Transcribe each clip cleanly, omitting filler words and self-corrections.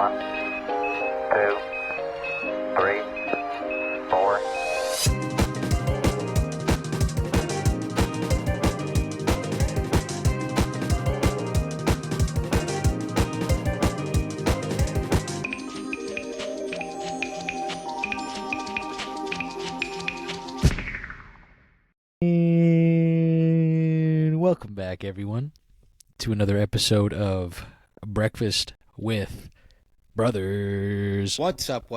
1, 2, 3, 4. And welcome back, everyone, to another episode of Breakfast with Brothers. What's up?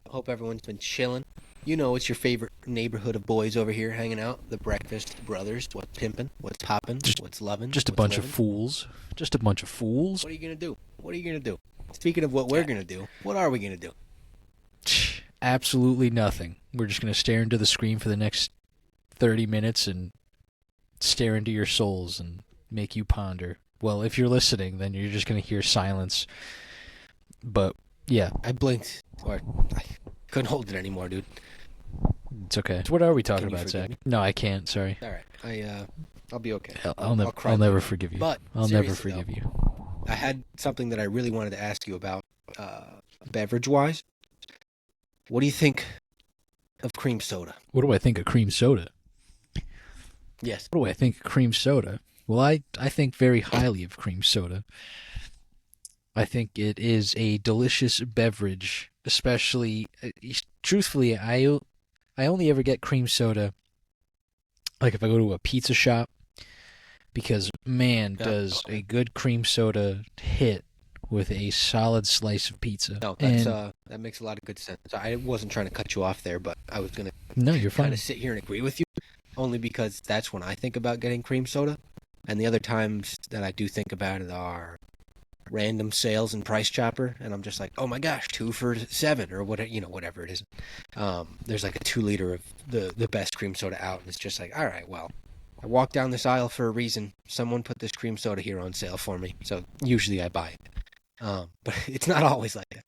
Hope everyone's been chilling. You know, it's your favorite neighborhood of boys over here hanging out. The Breakfast Brothers. What's pimping? What's popping? What's loving? Just a what's bunch of living? fools. Just a bunch of fools. What are you going to do? Speaking of what we're going to do, what are we going to do? Absolutely nothing. We're just going to stare into the screen for the next 30 minutes and stare into your souls and make you ponder. Well, if you're listening, then you're just going to hear silence. But, yeah, I blinked, or I couldn't hold it anymore, dude. it's okay. So what are we talking Can you about, forgive Zach? me? No, I can't. Sorry. All right, I'll be okay. I'll cry never later. forgive you. But I'll never seriously, forgive though, you. I had something that I really wanted to ask you about, beverage-wise. What do you think of cream soda? What do I think of cream soda? Yes. What do I think of cream soda? Well, I think very highly of cream soda. I think it is a delicious beverage, especially, truthfully, I only ever get cream soda, like if I go to a pizza shop, because, man, Yeah, does okay. a good cream soda hit with a solid slice of pizza. No, that's And- that makes a lot of good sense. I wasn't trying to cut you off there, but I was gonna No, you're kind fine. of sit here and agree with you, only because that's when I think about getting cream soda, and the other times that I do think about it are random sales in Price Chopper, and I'm just like, oh my gosh, 2 for $7 or whatever it is. There's like a 2 liter of the best cream soda out, and it's just like, all right, well, I walked down this aisle for a reason. Someone put this cream soda here on sale for me, so usually I buy it. But it's not always like that.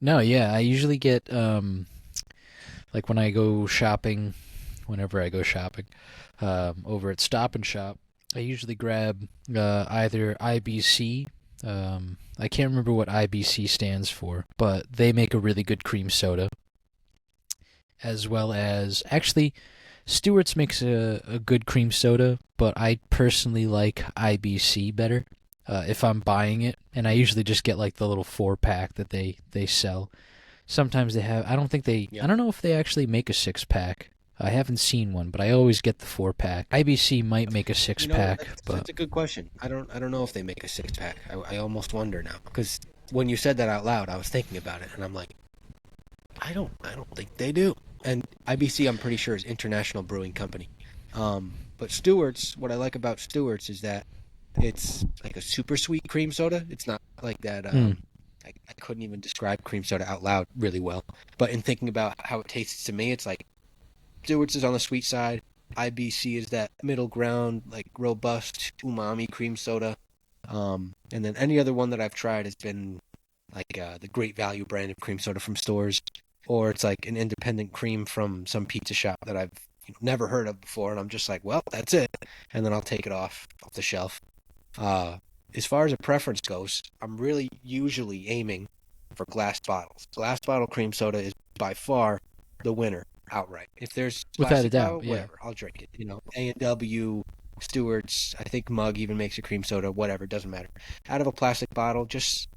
No, yeah, I usually get, like when I go shopping, whenever I go shopping, over at Stop and Shop, I usually grab either IBC. I can't remember what IBC stands for, but they make a really good cream soda. As well as, actually, Stewart's makes a good cream soda, but I personally like IBC better if I'm buying it. And I usually just get like the little 4-pack that they sell. Sometimes they have, I don't know if they actually make a 6-pack. I haven't seen one, but I always get the 4-pack. IBC might make a 6-pack, but That's a good question. I don't know if they make a 6-pack. I almost wonder now, because when you said that out loud, I was thinking about it, and I'm like, I don't think they do. And IBC, I'm pretty sure, is International Brewing Company. But Stewart's, what I like about Stewart's is that it's like a super sweet cream soda. It's not like that. I couldn't even describe cream soda out loud really well. But in thinking about how it tastes to me, it's like Stewart's is on the sweet side. IBC is that middle ground, like robust umami cream soda. And then any other one that I've tried has been like the Great Value brand of cream soda from stores, or it's like an independent cream from some pizza shop that I've never heard of before, and I'm just like, well, that's it, and then I'll take it off the shelf. As far as a preference goes, I'm really usually aiming for glass bottles. Glass bottle cream soda is by far the winner outright. If there's Without a plastic doubt, bottle, yeah. whatever, I'll drink it. A&W, Stewart's, I think Mug even makes a cream soda, whatever, doesn't matter. Out of a plastic bottle, just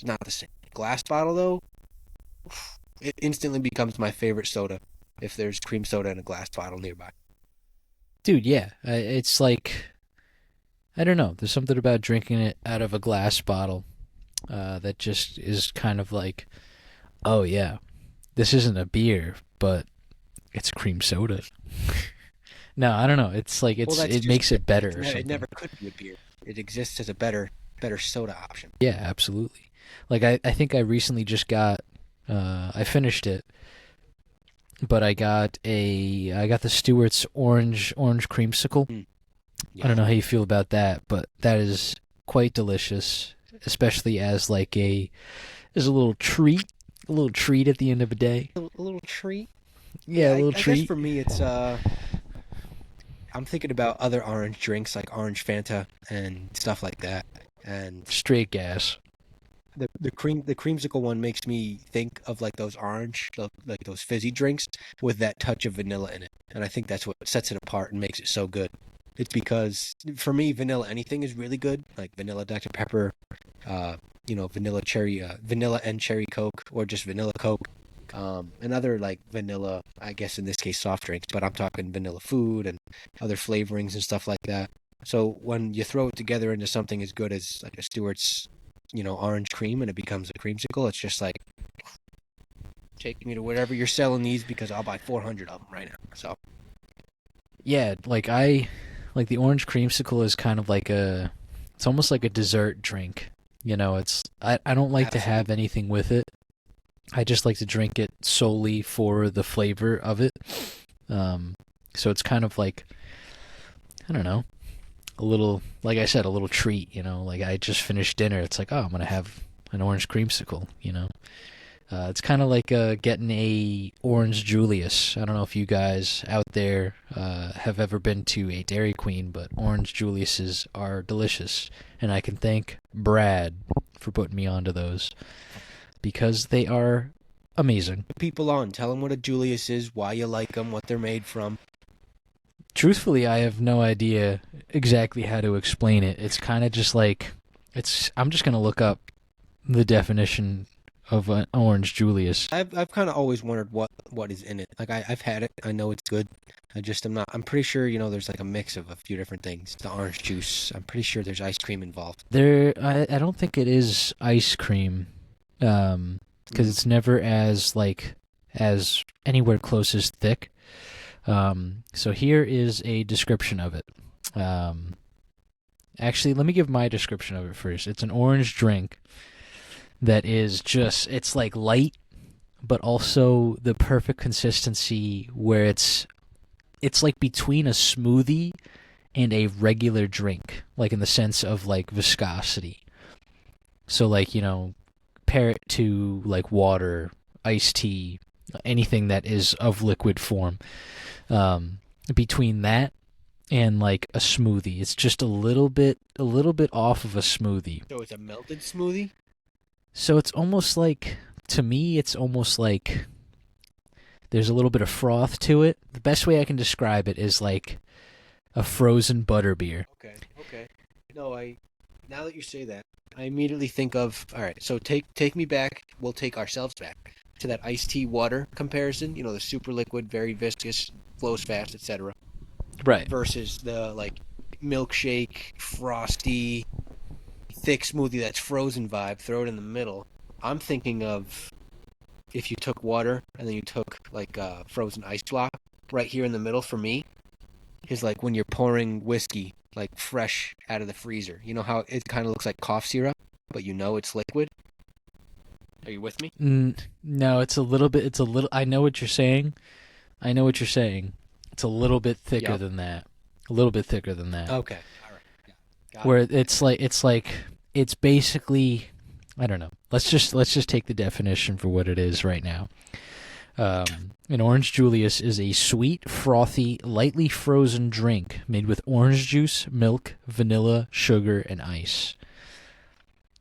not the same. Glass bottle, though, it instantly becomes my favorite soda if there's cream soda in a glass bottle nearby. dude, yeah, it's like, I don't know, there's something about drinking it out of a glass bottle that just is kind of like, oh yeah, this isn't a beer, but it's cream soda. No, I don't know. It's like Well, that's it just makes it better or It something. never could be a beer. It exists as a better soda option. Yeah, absolutely. Like I think I recently just got I finished it, but I got the Stewart's orange creamsicle. Yeah. I don't know how you feel about that, but that is quite delicious, especially as like a little treat at the end of the day. A little treat. Yeah, a little I guess treat. for me, it's I'm thinking about other orange drinks like orange Fanta and stuff like that. And Straight gas. the creamsicle one makes me think of like those like those fizzy drinks with that touch of vanilla in it, and I think that's what sets it apart and makes it so good. It's because for me, vanilla anything is really good, like vanilla Dr Pepper, vanilla and cherry Coke, or just vanilla Coke, and other like vanilla, I guess in this case soft drinks, but I'm talking vanilla food and other flavorings and stuff like that. So when you throw it together into something as good as like a Stewart's, orange cream, and it becomes a creamsicle, it's just like, take me to whatever you're selling these because I'll buy 400 of them right now. So Yeah, like the orange creamsicle is kind of like it's almost like a dessert drink. I don't like to have anything with it. I just like to drink it solely for the flavor of it. So it's kind of like, I don't know, a little, like I said, a little treat, like I just finished dinner. It's like, oh, I'm going to have an orange creamsicle, It's kind of like getting a Orange Julius. I don't know if you guys out there have ever been to a Dairy Queen, but Orange Juliuses are delicious. And I can thank Brad for putting me onto those because they are amazing. put people on, tell them what a Julius is, why you like them, what they're made from. Truthfully, I have no idea exactly how to explain it. It's kind of just like, I'm just going to look up the definition of an Orange Julius. I've kind of always wondered what is in it. Like I've had it, I know it's good. I'm pretty sure, there's like a mix of a few different things. The orange juice, I'm pretty sure there's ice cream involved. I don't think it is ice cream, because it's never as anywhere close as thick. So here is a description of it. Actually, let me give my description of it first. It's an orange drink that is it's like light, but also the perfect consistency where it's like between a smoothie and a regular drink, like in the sense of like viscosity. So like, pair it to like water, iced tea, anything that is of liquid form. Between that and like a smoothie, it's just a little bit off of a smoothie. So it's a melted smoothie? So it's almost like, to me, it's almost like there's a little bit of froth to it. The best way I can describe it is like a frozen butterbeer. Okay. No, now that you say that, I immediately think of, all right, so take me back, we'll take ourselves back to that iced tea water comparison, the super liquid, very viscous, flows fast, etc. Right. Versus the like milkshake, frosty, thick smoothie that's frozen vibe, throw it in the middle. I'm thinking of if you took water and then you took like a frozen ice block right here in the middle for me is like when you're pouring whiskey like fresh out of the freezer. You know how it kind of looks like cough syrup, but it's liquid? Are you with me? No, it's a little, I know what you're saying. It's a little bit thicker than that. A little bit thicker than that. Okay. All right. Yeah. Got Where it. it's basically, I don't know. Let's just take the definition for what it is right now. An Orange Julius is a sweet, frothy, lightly frozen drink made with orange juice, milk, vanilla, sugar, and ice.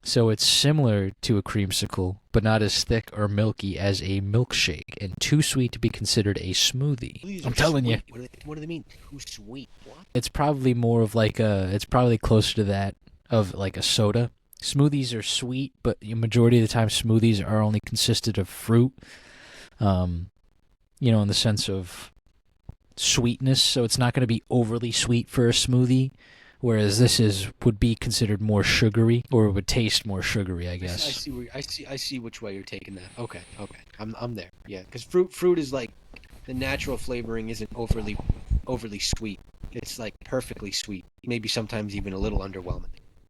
So it's similar to a creamsicle, but not as thick or milky as a milkshake, and too sweet to be considered a smoothie. I'm telling you. What do they mean? Too sweet? What? It's probably more of like it's probably closer to that of like a soda. Smoothies are sweet, but the majority of the time smoothies are only consisted of fruit, in the sense of sweetness, so it's not going to be overly sweet for a smoothie. Whereas this would be considered more sugary, or would taste more sugary, I guess. I see which way you're taking that. Okay. I'm there. Yeah, because fruit is like the natural flavoring isn't overly sweet. It's like perfectly sweet. Maybe sometimes even a little underwhelming.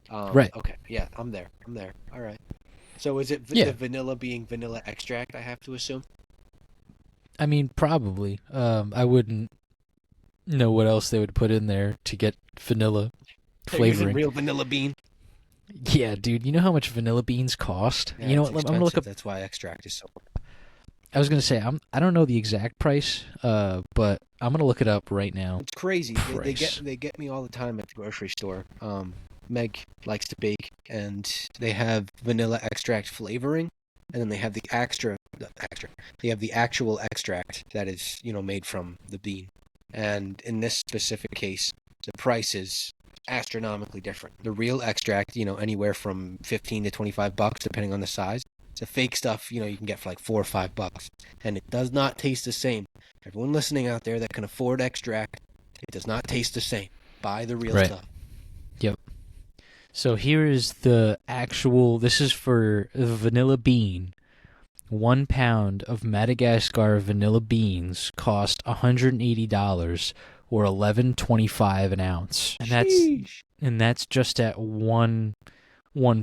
Right. Okay. Yeah, I'm there. All right. So is it the vanilla being vanilla extract? I have to assume. I mean, probably. I wouldn't know what else they would put in there to get vanilla flavoring. Real vanilla bean. Yeah, dude. You know how much vanilla beans cost? Yeah, you know what? I'm gonna look up. That's why extract is so. I was gonna say I don't know the exact price, but I'm gonna look it up right now. It's crazy. They get me all the time at the grocery store. Meg likes to bake, and they have vanilla extract flavoring, and then they have they have the actual extract that is, made from the bean. And in this specific case, the price is astronomically different. The real extract, anywhere from 15 to $25, depending on the size. The fake stuff, you can get for like $4 or $5, and it does not taste the same. Everyone listening out there that can afford extract, it does not taste the same. Buy the real Right. stuff. Yep. So here is the actual. This is for the vanilla bean. 1 pound of Madagascar vanilla beans cost $180 or $11.25 an ounce, and Sheesh. that's just at one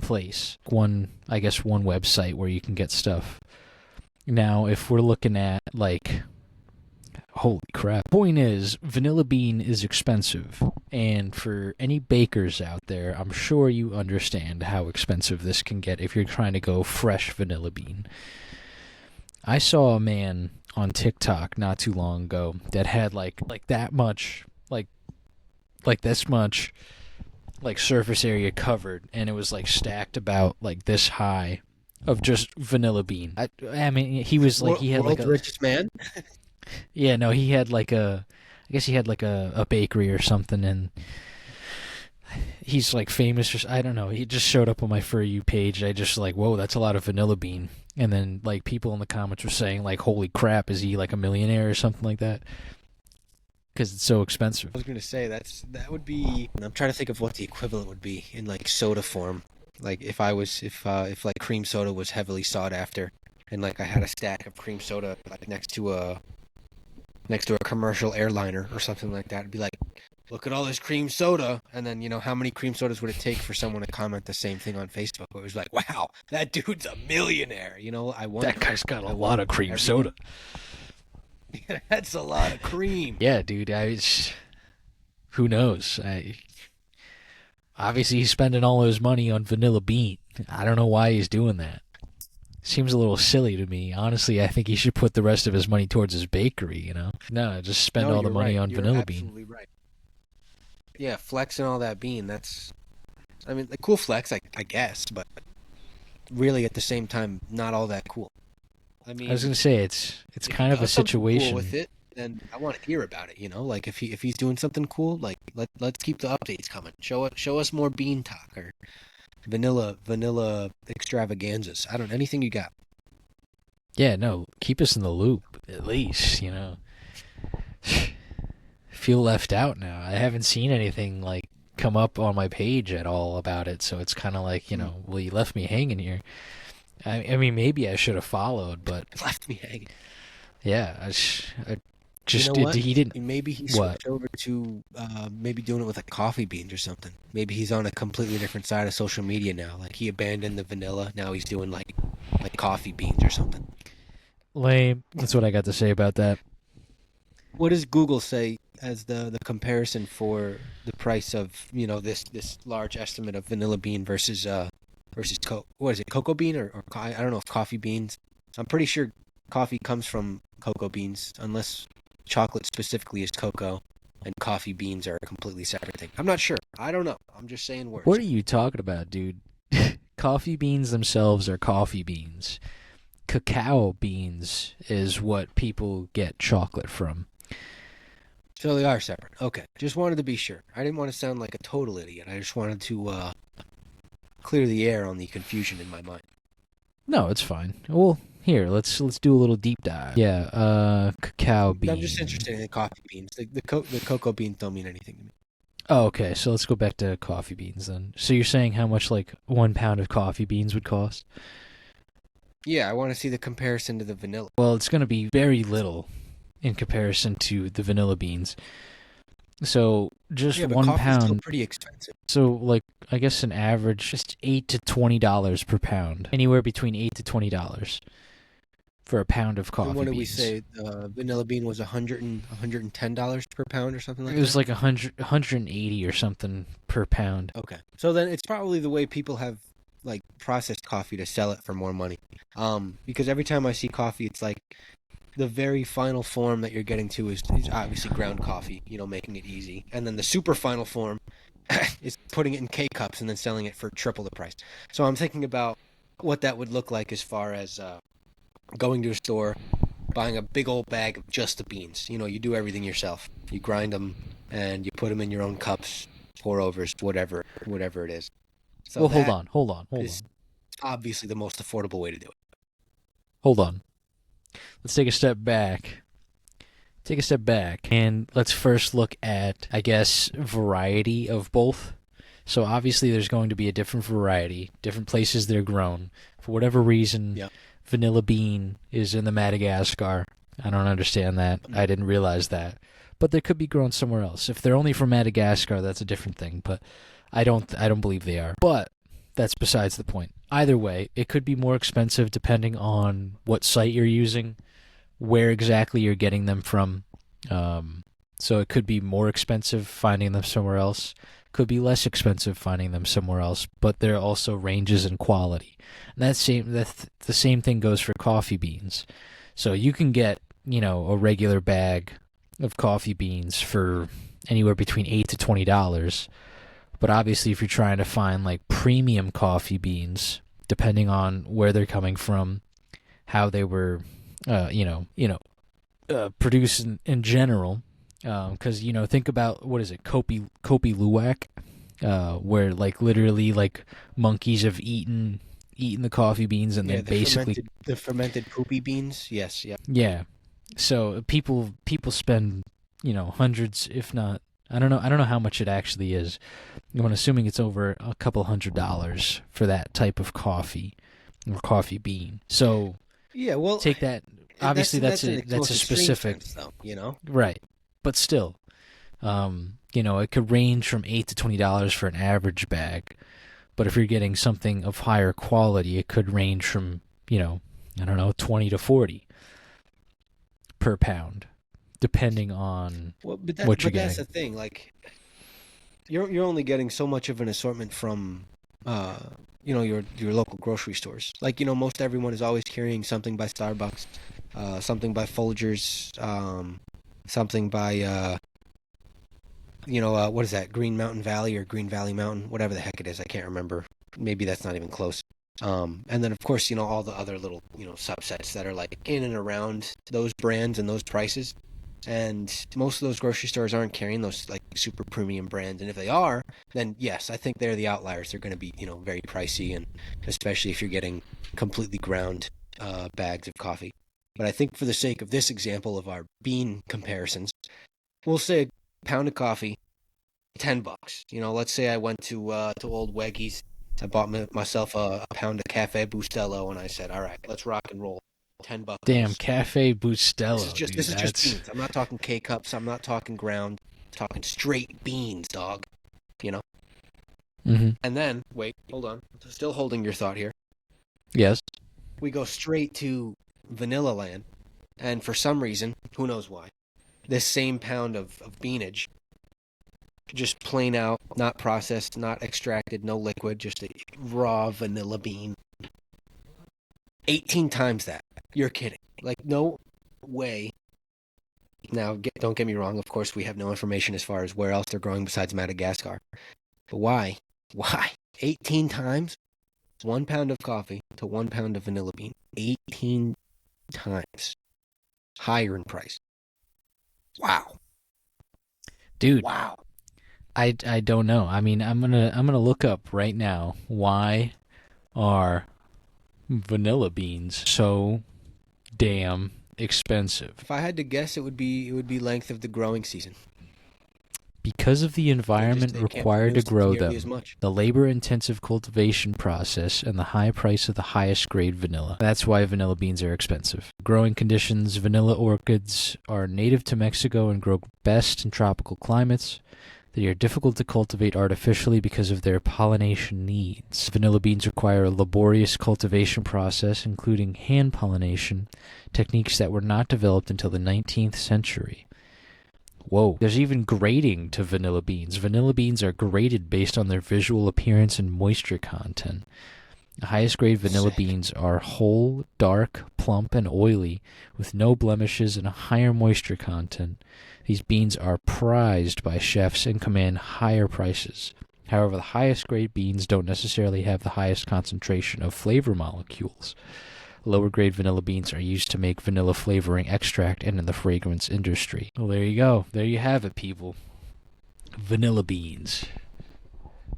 place, one website where you can get stuff. Now, if we're looking at like, holy crap. Point is, vanilla bean is expensive, and for any bakers out there, I'm sure you understand how expensive this can get if you're trying to go fresh vanilla bean. I saw a man on TikTok not too long ago that had like that much, like this much, like surface area covered, and it was like stacked about like this high of just vanilla bean. I mean, he was like, he had like World's a richest man. yeah, no, he had like a, I guess he had like a bakery or something, and he's like famous, or I don't know. He just showed up on my For You page. I just like, whoa, that's a lot of vanilla bean. And then like people in the comments were saying like, holy crap, is he like a millionaire or something like that? Because it's so expensive. I was gonna say that would be. I'm trying to think of what the equivalent would be in like soda form. Like if like cream soda was heavily sought after, and like I had a stack of cream soda like next to a commercial airliner or something like that, it'd be like, look at all this cream soda, and then how many cream sodas would it take for someone to comment the same thing on Facebook? It was like, wow, that dude's a millionaire. I wonder. That guy's got a lot of cream Every- soda. That's a lot of cream. Yeah, dude. Who knows? Obviously he's spending all his money on vanilla bean. I don't know why he's doing that. Seems a little silly to me. Honestly, I think he should put the rest of his money towards his bakery, No, just spend No, all the you're money right. on You're vanilla bean. absolutely right. Yeah, flexing all that bean, I mean, the cool flex, I guess, but really at the same time, not all that cool. I mean, I was gonna say it's if kind he of a does something cool situation. with it, then I want to hear about it. Like if he's doing something cool, like let's keep the updates coming. Show us more bean talk or vanilla extravaganzas. I don't anything you got. Yeah, no, keep us in the loop at least. Feel left out now. I haven't seen anything like come up on my page at all about it, so it's kind of like well, you left me hanging here. I mean, maybe I should have followed, but Left me hanging. yeah, I just You know what? he didn't. Maybe he What? switched over to maybe doing it with like coffee beans or something. Maybe he's on a completely different side of social media now. Like he abandoned the vanilla. Now he's doing like coffee beans or something. Lame. That's what I got to say about that. What does Google say as the comparison for the price of this large estimate of vanilla bean versus what is it, cocoa bean or I don't know if coffee beans. I'm pretty sure coffee comes from cocoa beans unless chocolate specifically is cocoa and coffee beans are a completely separate thing. I'm not sure. I don't know. I'm just saying words. What are you talking about, dude? Coffee beans themselves are coffee beans. Cacao beans is what people get chocolate from. So they are separate. Okay. Just wanted to be sure. I didn't want to sound like a total idiot. I just wanted to clear the air on the confusion in my mind. No, it's fine. Well, here, let's do a little deep dive. Yeah, cacao beans. I'm just interested in the coffee beans. The cocoa beans don't mean anything to me. Oh, okay. So let's go back to coffee beans then. So you're saying how much like 1 pound of coffee beans would cost? Yeah, I want to see the comparison to the vanilla. Well, it's going to be very little in comparison to the vanilla beans. So just Yeah, but 1 coffee's still pound. pretty expensive. So like I guess an average just $8 to $20 per pound. Anywhere between $8 to $20 for a pound of coffee And what did beans. we say? Vanilla bean was $110 per pound or something like It that? was like 180 or something per pound. Okay. So then it's probably the way people have like processed coffee to sell it for more money. Because every time I see coffee, it's like the very final form that you're getting to is obviously ground coffee, making it easy. And then the super final form is putting it in K cups and then selling it for triple the price. So I'm thinking about what that would look like as far as going to a store, buying a big old bag of just the beans. You know, you do everything yourself. You grind them and you put them in your own cups, pour overs, whatever it is. So Well, hold that on. is obviously the most affordable way to do it. Hold on. Let's take a step back. And let's first look at, I guess, variety of both. So obviously there's going to be a different variety, different places they're grown. For whatever reason, Yep. vanilla bean is in the Madagascar. I don't understand that. I didn't realize that. But they could be grown somewhere else. If they're only from Madagascar, that's a different thing, but I don't believe they are. But that's besides the point. Either way, it could be more expensive depending on what site you're using, where exactly you're getting them from. So it could be more expensive finding them somewhere else. Could be less expensive finding them somewhere else. But there are also ranges in quality. And the same thing goes for coffee beans. So you can get, a regular bag of coffee beans for anywhere between $8 to $20. But obviously, if you're trying to find like premium coffee beans, depending on where they're coming from, how they were, produced in general, because think about what is it, Kopi Luwak, where like literally like monkeys have eaten the coffee beans and then basically the fermented poopy beans. Yes, yeah. Yeah. So people spend, hundreds, if not, I don't know how much it actually is. I'm assuming it's over a couple $100 for that type of coffee or coffee bean. So yeah, well, take that. Obviously, that's a specific, sense, though, right? But still, it could range from $8 to $20 for an average bag. But if you're getting something of higher quality, it could range from, $20 to $40 per pound, depending on what you're getting. That's the thing. Like, you're only getting so much of an assortment from, your local grocery stores. Like, most everyone is always carrying something by Starbucks, something by Folgers, something by, what is that? Green Mountain Valley or Green Valley Mountain, whatever the heck it is. I can't remember. Maybe that's not even close. And then of course, all the other little, subsets that are like in and around those brands and those prices. And most of those grocery stores aren't carrying those like super premium brands. And if they are, then yes, I think they're the outliers. They're going to be, very pricey, and especially if you're getting completely ground bags of coffee. But I think for the sake of this example of our bean comparisons, we'll say a pound of coffee, $10. Let's say I went to Old Weggies. I bought myself a pound of Cafe Bustelo, and I said, "All right, let's rock and roll." $10. Damn, Cafe Bustelo. This is just beans. I'm not talking K cups. I'm not talking ground. I'm talking straight beans, dog. Mm-hmm. And then wait, hold on. Still holding your thought here. Yes. We go straight to Vanilla Land, and for some reason, who knows why, this same pound of beanage, just plain out, not processed, not extracted, no liquid, just a raw vanilla bean. 18 times that. You're kidding. Like, no way. Now, don't get me wrong. Of course, we have no information as far as where else they're growing besides Madagascar. But why? Why? 18 times? 1 pound of coffee to 1 pound of vanilla bean. 18 times higher in price. Wow. Dude. Wow. I don't know. I mean, I'm gonna look up right now, why are vanilla beans so damn expensive? If I had to guess, it would be length of the growing season. Because of the environment They can't required to produce grow nearly them, as much. the labor-intensive cultivation process, and the high price of the highest-grade vanilla. That's why vanilla beans are expensive. Growing conditions: vanilla orchids are native to Mexico and grow best in tropical climates. They are difficult to cultivate artificially because of their pollination needs. Vanilla beans require a laborious cultivation process, including hand pollination, techniques that were not developed until the 19th century. Whoa. There's even grading to vanilla beans. Vanilla beans are graded based on their visual appearance and moisture content. The highest grade vanilla beans are whole, dark, plump and oily, with no blemishes and a higher moisture content. These beans are prized by chefs and command higher prices. However, the highest grade beans don't necessarily have the highest concentration of flavor molecules. Lower grade vanilla beans are used to make vanilla flavoring extract and in the fragrance industry. Well, there you go. There you have it, people. Vanilla beans.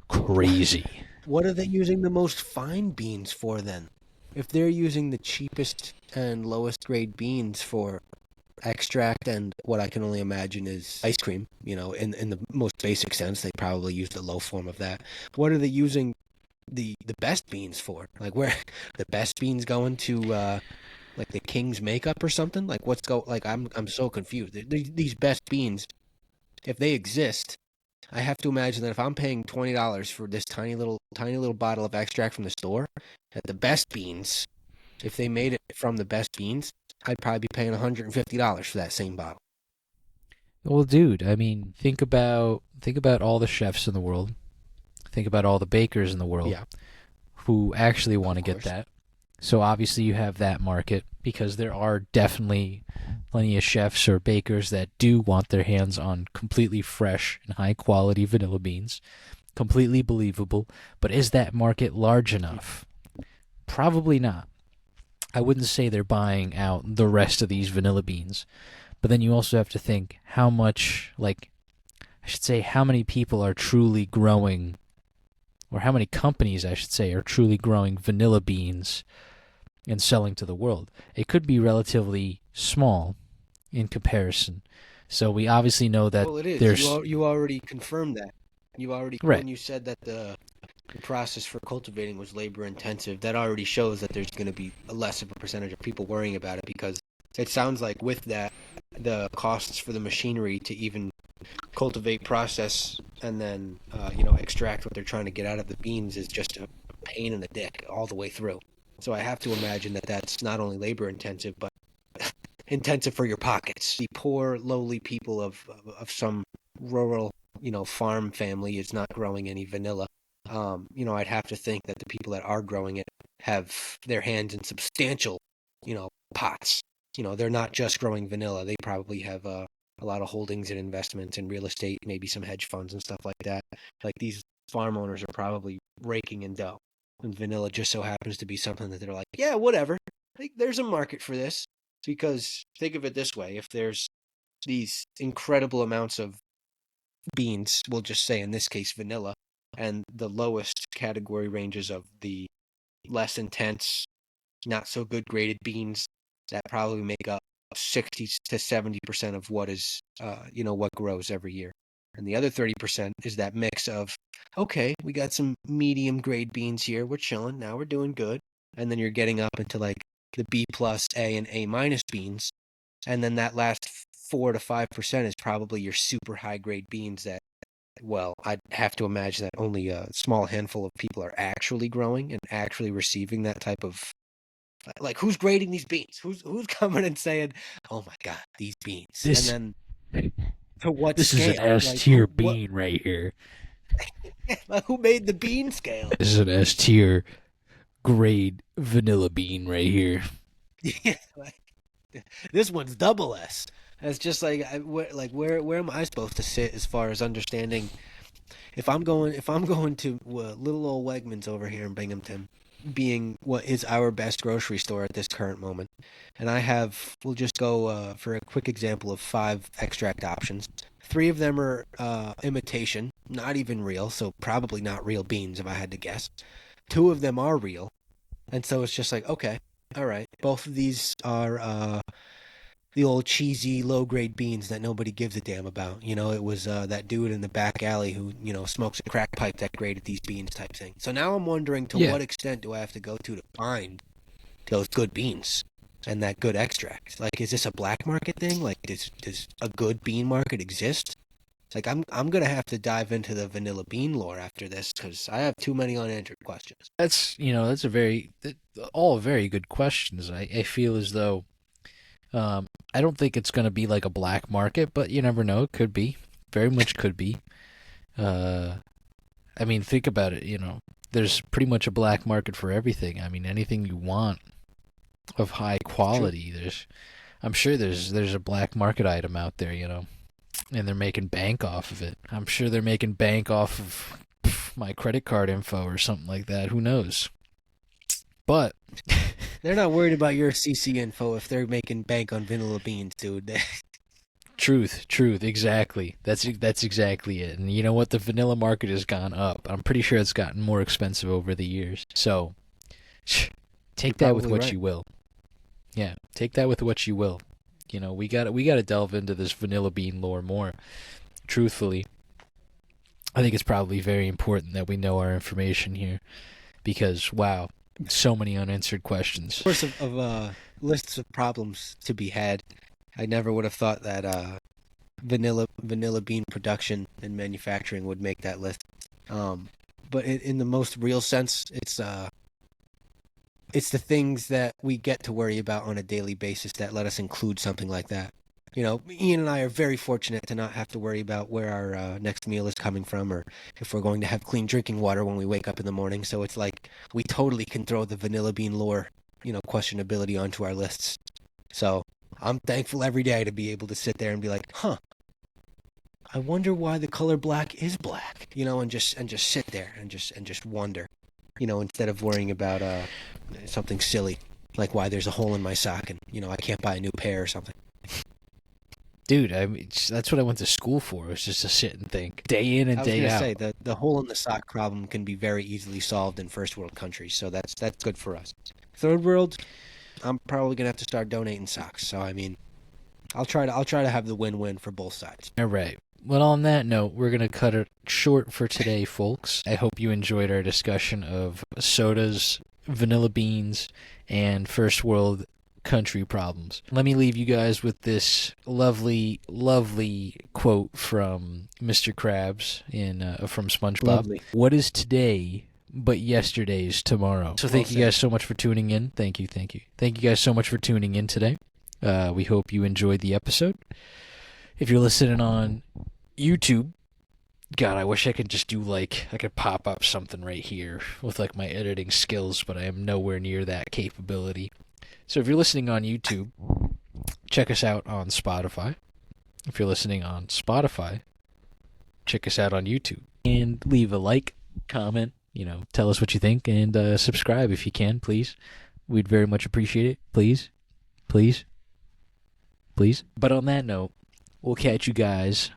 Crazy. What are they using the most fine beans for then? If they're using the cheapest and lowest grade beans for extract and what I can only imagine is ice cream, in the most basic sense, they probably use the low form of that. What are they using the best beans for? Like, where the best beans going to like the king's makeup or something? Like, I'm so confused. These best beans, if they exist, I have to imagine that if I'm paying $20 for this tiny little bottle of extract from the store, that the best beans, if they made it from the best beans, I'd probably be paying $150 for that same bottle. Well, dude, I mean, think about all the chefs in the world. Think about all the bakers in the world who actually want to get that. So obviously you have that market, because there are definitely plenty of chefs or bakers that do want their hands on completely fresh and high quality vanilla beans. Completely believable. But is that market large enough? Probably not. I wouldn't say they're buying out the rest of these vanilla beans. But then you also have to think how many people are truly growing, or how many companies, I should say, are truly growing vanilla beans and selling to the world. It could be relatively small in comparison. So we obviously know that it is. There's You already confirmed that. Right. When you said that the process for cultivating was labor intensive, that already shows that there's going to be less of a percentage of people worrying about it, because it sounds like with that, the costs for the machinery to even cultivate, process, and then extract what they're trying to get out of the beans is just a pain in the dick all the way through. So I have to imagine that that's not only labor intensive, but intensive for your pockets. The poor, lowly people of some rural, farm family is not growing any vanilla. I'd have to think that the people that are growing it have their hands in substantial, pots. They're not just growing vanilla. They probably have a lot of holdings and investments in real estate, maybe some hedge funds and stuff like that. Like, these farm owners are probably raking in dough. And vanilla just so happens to be something that they're like, yeah, whatever. Like, there's a market for this. Because think of it this way: if there's these incredible amounts of beans, we'll just say in this case vanilla, and the lowest category ranges of the less intense, not so good graded beans that probably make up 60 to 70% of what is, what grows every year. And the other 30% is that mix of, okay, we got some medium grade beans here. We're chilling. Now we're doing good. And then you're getting up into like the B plus, A, and A minus beans. And then that last 4 to 5% is probably your super high grade beans that, well, I'd have to imagine that only a small handful of people are actually growing and actually receiving that type of, like, who's grading these beans? Who's coming and saying, "Oh my God, these beans"? And then to what this scale? is an S tier bean right here. Like, who made the bean scale? This is an S tier grade vanilla bean right here. Yeah, this one's double S. It's just like, where am I supposed to sit as far as understanding? If I'm going to little old Wegmans over here in Binghamton, being what is our best grocery store at this current moment, and we'll just go for a quick example of 5 extract options. 3 of them are imitation, not even real, so probably not real beans if I had to guess. 2 of them are real, and so it's just like, okay, all right, both of these are the old cheesy low-grade beans that nobody gives a damn about. It was that dude in the back alley who, smokes a crack pipe that graded these beans type thing. So now I'm wondering, to what extent do I have to go to find those good beans and that good extract? Like, is this a black market thing? Like, does a good bean market exist? Like, I'm going to have to dive into the vanilla bean lore after this, because I have too many unanswered questions. That's all very good questions. I feel as though I don't think it's going to be like a black market, but you never know. It could be. Very much could be. I mean, think about it. There's pretty much a black market for everything. I mean, anything you want, of high quality. I'm sure there's a black market item out there, and they're making bank off of it. I'm sure they're making bank off of my credit card info or something like that. Who knows? But They're not worried about your CC info if they're making bank on vanilla beans, dude. truth, exactly. That's exactly it. And you know what? The vanilla market has gone up. I'm pretty sure it's gotten more expensive over the years. So take that with probably what right. you will. Yeah, take that with what you will. We got to delve into this vanilla bean lore more. Truthfully, I think it's probably very important that we know our information here because wow, so many unanswered questions. Of course, of lists of problems to be had, I never would have thought that vanilla bean production and manufacturing would make that list. But in the most real sense, it's the things that we get to worry about on a daily basis that let us include something like that. Ian and I are very fortunate to not have to worry about where our next meal is coming from or if we're going to have clean drinking water when we wake up in the morning. So it's like we totally can throw the vanilla bean lore, questionability onto our lists. So I'm thankful every day to be able to sit there and be like, I wonder why the color black is black, and just sit there and just wonder, instead of worrying about something silly like why there's a hole in my sock and I can't buy a new pair or something. Dude, that's what I went to school for. Was just to sit and think day in and day out. I was going to say the hole in the sock problem can be very easily solved in first world countries, so that's good for us. Third world, I'm probably gonna have to start donating socks. So I mean, I'll try to have the win-win for both sides. All right. Well, on that note, we're going to cut it short for today, folks. I hope you enjoyed our discussion of sodas, vanilla beans, and first world country problems. Let me leave you guys with this lovely, lovely quote from Mr. Krabs from SpongeBob. Lovely. What is today but yesterday's tomorrow? So thank you guys so much for tuning in. Thank you. Thank you guys so much for tuning in today. We hope you enjoyed the episode. If you're listening on YouTube, God, I wish I could just do I could pop up something right here with my editing skills, but I am nowhere near that capability. So if you're listening on YouTube, check us out on Spotify. If you're listening on Spotify, check us out on YouTube. And leave a like, comment, tell us what you think, and subscribe if you can, please. We'd very much appreciate it. Please. But on that note, we'll catch you guys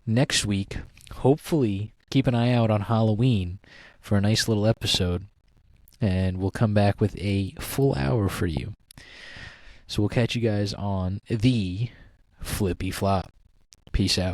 next week. Hopefully, keep an eye out on Halloween for a nice little episode. And we'll come back with a full hour for you. So we'll catch you guys on the Flippy Flop. Peace out.